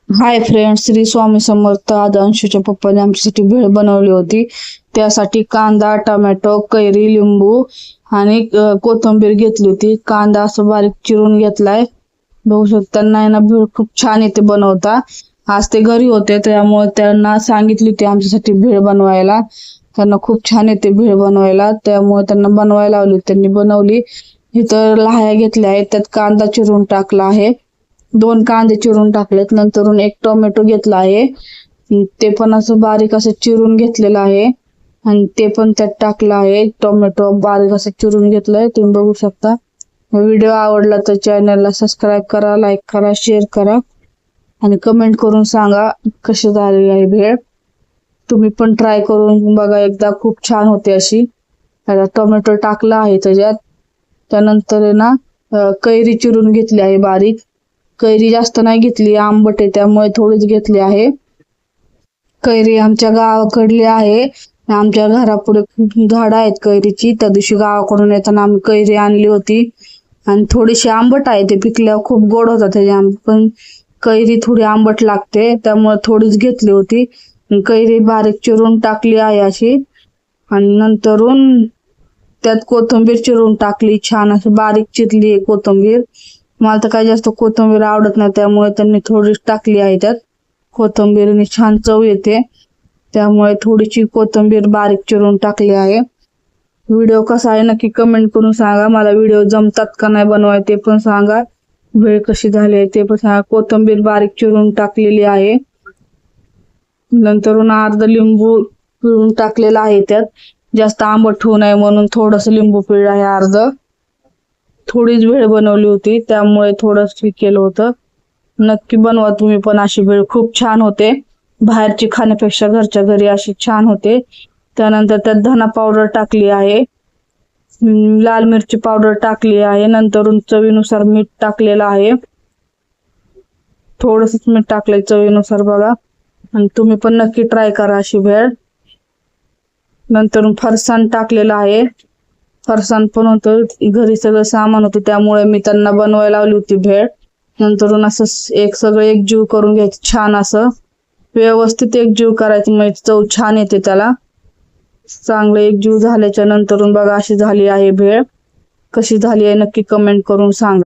Hi friends, Shri Swami Samarth. आज अंशूच्या पप्पाने आमच्यासाठी भेळ बनवली होती. त्यासाठी कांदा, टोमॅटो, कैरी, लिंबू आणि कोथिंबीर घेतली होती. कांदा असं बारीक चिरून घेतलाय. बघू शकता, नाही ना, भेळ खूप छान येते बनवता. आज ते घरी होते त्यामुळे त्यांना सांगितली होती आमच्यासाठी भेळ बनवायला. त्यांना खूप छान येते भेळ बनवायला, त्यामुळे त्यांना बनवायला लावली. त्यांनी बनवली. इथं लाह्या घेतल्या आहेत, त्यात कांदा चिरून टाकला आहे. 2 कांदे चिरून टाकलेत. नंतर एक टोमॅटो घेतला आहे, ते पण असं बारीक असं चिरून घेतलेलं आहे आणि ते पण त्यात टाकलं आहे. टोमॅटो बारीक असं चिरून घेतलंय, तुम्ही बघू शकता. व्हिडिओ आवडला तर चॅनलला सबस्क्राईब करा, लाईक करा, शेअर करा आणि कमेंट करून सांगा कशी झाली आहे भेळ. तुम्ही पण ट्राय करून बघा एकदा, खूप छान होते अशी. टोमॅटो टाकला आहे त्याच्यात. त्यानंतर कैरी चिरून घेतली आहे बारीक. कैरी जास्त नाही घेतली, आंबट आहे त्यामुळे थोडीच घेतली आहे. कैरी आमच्या गावाकडली आहे. आमच्या घरापुढे खूप झाडं आहेत कैरीची. त्या दिवशी गावाकडून येताना आम्ही कैरी आणली होती आणि थोडीशी आंबट आहे. ते पिकल्यावर खूप गोड होतात त्याच्या, पण कैरी थोडी आंबट लागते त्यामुळे थोडीच घेतली होती. कैरी बारीक चिरून टाकली आहे अशी आणि नंतरून त्यात कोथिंबीर चिरून टाकली. छान अशी बारीक चिरली आहे कोथिंबीर. मला तर काही जास्त कोथिंबीर आवडत नाही त्यामुळे त्यांनी थोडीच टाकली आहे. त्यात कोथिंबीरने छान चव येते त्यामुळे थोडीशी कोथिंबीर बारीक चिरून टाकली आहे. व्हिडिओ कसा आहे नक्की कमेंट करून सांगा. मला व्हिडिओ जमतात का नाही बनवाय ते पण सांगा. भेळ कशी झाली आहे ते पण सांगा. कोथिंबीर बारीक चिरून टाकलेली आहे. नंतर अर्ध लिंबू पिळून टाकलेला आहे. त्यात जास्त आंबट होऊ नये म्हणून थोडस लिंबू पिळलं आहे अर्ध. थोडीच भेळ बनवली होती त्यामुळे थोडंच केलं होतं. नक्की बनवा तुम्ही पण अशी भेळ, खूप छान होते. बाहेरची खाण्यापेक्षा घरच्या घरी अशी छान होते. त्यानंतर त्यात धना पावडर टाकली आहे, लाल मिरची पावडर टाकली आहे. नंतर चवीनुसार मीठ टाकलेलं आहे. थोडंसंच मीठ टाकलंय चवीनुसार बघा. आणि तुम्ही पण नक्की ट्राय करा अशी भेळ. नंतर फरसाण टाकलेलं आहे. फरसाण पण होतं, घरी सगळं सामान होतं त्यामुळे मी त्यांना बनवायला लावली होती भेळ. नंतर असं सगळं एकजीव करून घ्यायचं, छान असं व्यवस्थित एकजीव करायचं, म्हणजे चव छान येते त्याला. चांगलं एकजीव झाल्याच्या नंतर बघा अशी झाली आहे भेळ. कशी झाली आहे नक्की कमेंट करून सांगा.